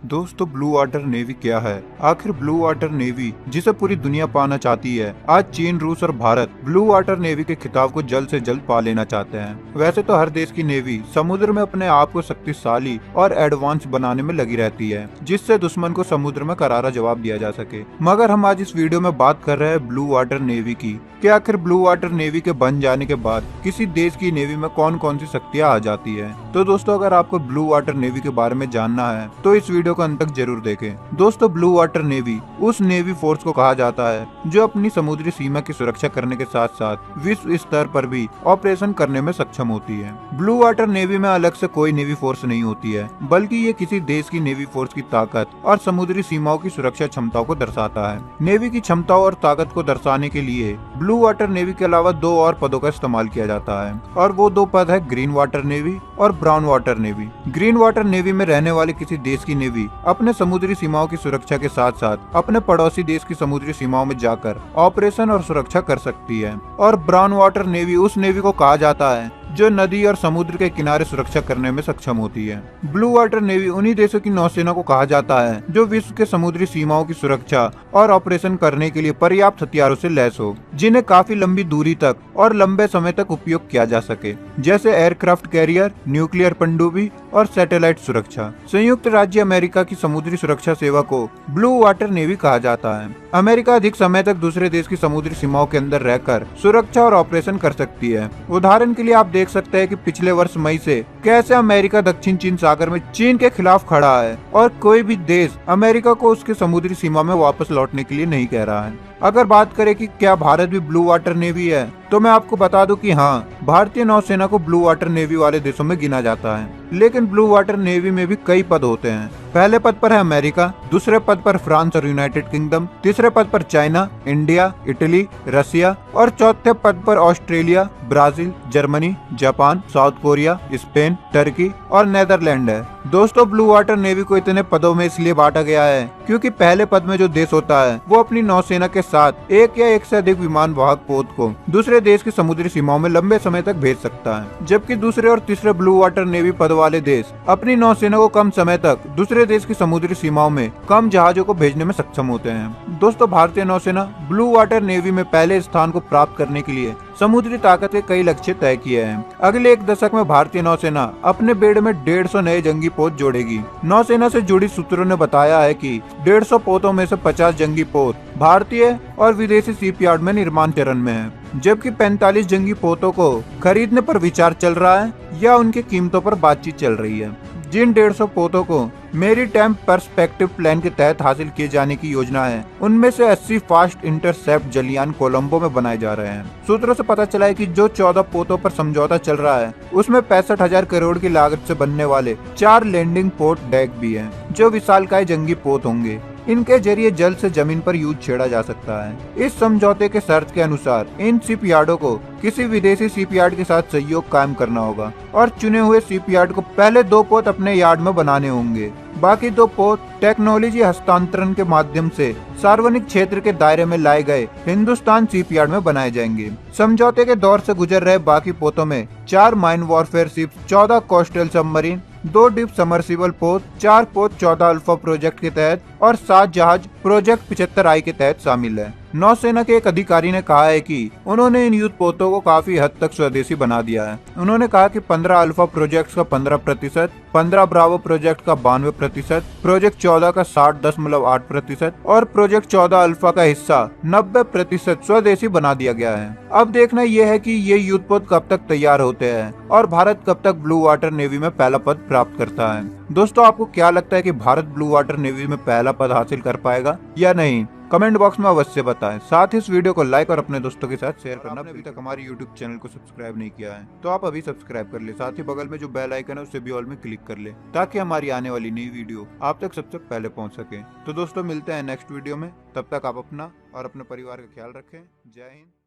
दोस्तों blue water navy क्या है? आखिर ब्लू वाटर नेवी जिसे पूरी दुनिया पाना चाहती है, आज चीन, रूस और भारत ब्लू वाटर नेवी के खिताब को जल्द से जल्द पा लेना चाहते हैं। वैसे तो हर देश की नेवी समुद्र में अपने आप को शक्तिशाली और एडवांस बनाने में लगी रहती है, जिससे दुश्मन को समुद्र में करारा जवाब दिया जा सके। मगर हम आज इस वीडियो में बात कर रहे हैं ब्लू वाटर नेवी की, कि आखिर ब्लू वाटर नेवी के बन जाने के बाद किसी देश की नेवी में कौन कौन सी शक्तियां आ जाती है। तो दोस्तों, अगर आपको ब्लू वाटर नेवी के बारे में जानना है तो इस वीडियो को अंत तक जरूर देखें। दोस्तों, ब्लू वाटर नेवी उस नेवी फोर्स को कहा जाता है जो अपनी समुद्री सीमा की सुरक्षा करने के साथ साथ विश्व स्तर पर भी ऑपरेशन करने में सक्षम होती है। ब्लू वाटर नेवी में अलग से कोई नेवी फोर्स नहीं होती है, बल्कि ये किसी देश की नेवी फोर्स की ताकत और समुद्री सीमाओं की सुरक्षा क्षमताओं को दर्शाता है। नेवी की क्षमताओं और ताकत को दर्शाने के लिए ब्लू वाटर नेवी के अलावा दो और पदों का इस्तेमाल किया जाता है, और वो दो पद है ग्रीन वाटर नेवी और brown water navy. Green water navy में रहने वाले किसी देश की नेवी अपने समुद्री सीमाओं की सुरक्षा के साथ साथ अपने पड़ोसी देश की समुद्री सीमाओं में जाकर ऑपरेशन और सुरक्षा कर सकती है। और ब्राउन वाटर नेवी उस नेवी को कहा जाता है जो नदी और समुद्र के किनारे सुरक्षा करने में सक्षम होती है। ब्लू वाटर नेवी उन्हीं देशों की नौसेना को कहा जाता है जो विश्व के समुद्री सीमाओं की सुरक्षा और ऑपरेशन करने के लिए पर्याप्त हथियारों से लैस हो, जिन्हें काफी लंबी दूरी तक और लंबे समय तक उपयोग किया जा सके, जैसे एयरक्राफ्ट कैरियर, न्यूक्लियर पनडुब्बी और सैटेलाइट सुरक्षा। संयुक्त राज्य अमेरिका की समुद्री सुरक्षा सेवा को ब्लू वाटर नेवी कहा जाता है। अमेरिका अधिक समय तक दूसरे देश की समुद्री सीमाओं के अंदर रहकर सुरक्षा और ऑपरेशन कर सकती है। उदाहरण के लिए आप देख सकते हैं कि पिछले वर्ष मई से कैसे अमेरिका दक्षिण चीन सागर में चीन के खिलाफ खड़ा है और कोई भी देश अमेरिका को उसके समुद्री सीमा में वापस लौटने के लिए नहीं कह रहा है। अगर बात करें कि क्या भारत भी ब्लू वाटर नेवी है, तो मैं आपको बता दूं कि हाँ, भारतीय नौसेना को ब्लू वाटर नेवी वाले देशों में गिना जाता है। लेकिन ब्लू वाटर नेवी में भी कई पद होते हैं। पहले पद पर है अमेरिका, दूसरे पद पर फ्रांस और यूनाइटेड किंगडम, तीसरे पद पर चाइना, इंडिया, इटली, रसिया और चौथे पद पर Australia, Brazil, Germany, Japan, south Korea, Spain, Turkey और नेदरलैंड है। दोस्तों, ब्लू वाटर नेवी को इतने पदों में इसलिए बांटा गया है क्योंकि पहले पद में जो देश होता है वो अपनी नौसेना के साथ एक या एक से अधिक विमान वाहक पोत को दूसरे देश की समुद्री सीमाओं में लंबे समय तक भेज सकता है, जबकि दूसरे और तीसरे ब्लू वाटर नेवी पद वाले देश अपनी नौसेना को कम समय तक दूसरे देश की समुद्री सीमाओं में कम जहाजों को भेजने में सक्षम होते हैं। दोस्तों, भारतीय नौसेना ब्लू वाटर नेवी में पहले स्थान को प्राप्त करने के लिए समुद्री ताकत के कई लक्ष्य तय किए हैं। अगले एक दशक में भारतीय नौसेना अपने बेड़े में 150 नए जंगी पोत जोड़ेगी। नौसेना से जुड़ी सूत्रों ने बताया है कि 150 पोतों में से 50 जंगी पोत भारतीय और विदेशी शिपयार्ड में निर्माण चरण में है, जबकि 45 जंगी पोतों को खरीदने पर विचार चल रहा है या उनकी कीमतों पर बातचीत चल रही है। जिन 150 पोतों को मैरीटाइम पर्सपेक्टिव प्लान के तहत हासिल किए जाने की योजना है, उनमें से 80 फास्ट इंटरसेप्ट जलियान कोलंबो में बनाए जा रहे हैं। सूत्रों से पता चला है कि जो 14 पोतों पर समझौता चल रहा है, उसमें 65,000 करोड़ की लागत से बनने वाले 4 लैंडिंग पोर्ट डेक भी हैं, जो विशालकाय जंगी पोत होंगे। इनके जरिए जल से जमीन पर युद्ध छेड़ा जा सकता है। इस समझौते के शर्त के अनुसार इन शिपयार्डों को किसी विदेशी शिपयार्ड के साथ सहयोग कायम करना होगा और चुने हुए शिपयार्ड को पहले 2 पोत अपने यार्ड में बनाने होंगे। बाकी 2 पोत टेक्नोलॉजी हस्तांतरण के माध्यम से सार्वजनिक क्षेत्र के दायरे में लाए गए हिंदुस्तान शिपयार्ड में बनाए जाएंगे। समझौते के दौर से गुजर रहे बाकी पोतों में 4 mine warfare ship, 14 coastal submarine, 2 deep submersible पोत, 4 पोत 14 अल्फा प्रोजेक्ट के तहत और 7 जहाज प्रोजेक्ट 75I के तहत शामिल है। नौसेना के एक अधिकारी ने कहा है कि उन्होंने इन युद्ध पोतों को काफी हद तक स्वदेशी बना दिया है। उन्होंने कहा कि 15 अल्फा प्रोजेक्ट का 15%, 15 ब्रावो प्रोजेक्ट का 92%, प्रोजेक्ट 14 का 60.8% और प्रोजेक्ट 14 अल्फा का हिस्सा 90% स्वदेशी बना दिया गया है। अब देखना यह है कि ये युद्ध पोत कब तक तैयार होते हैं और भारत कब तक ब्लू वाटर नेवी में पहला पद प्राप्त करता है। दोस्तों, आपको क्या लगता है कि भारत ब्लू वाटर नेवी में पहला पद हासिल कर पाएगा या नहीं? कमेंट बॉक्स में अवश्य बताएं। साथ ही इस वीडियो को लाइक और अपने दोस्तों के साथ शेयर करना। अभी तक हमारी यूट्यूब चैनल को सब्सक्राइब नहीं किया है तो आप अभी सब्सक्राइब कर ले। साथ ही बगल में जो बेल आइकन है उसे भी ऑल में क्लिक कर ले, ताकि हमारी आने वाली नई वीडियो आप तक सबसे पहले पहुंच सके। तो दोस्तों, मिलते हैं नेक्स्ट वीडियो में। तब तक आप अपना और अपने परिवार का ख्याल रखें। जय हिंद।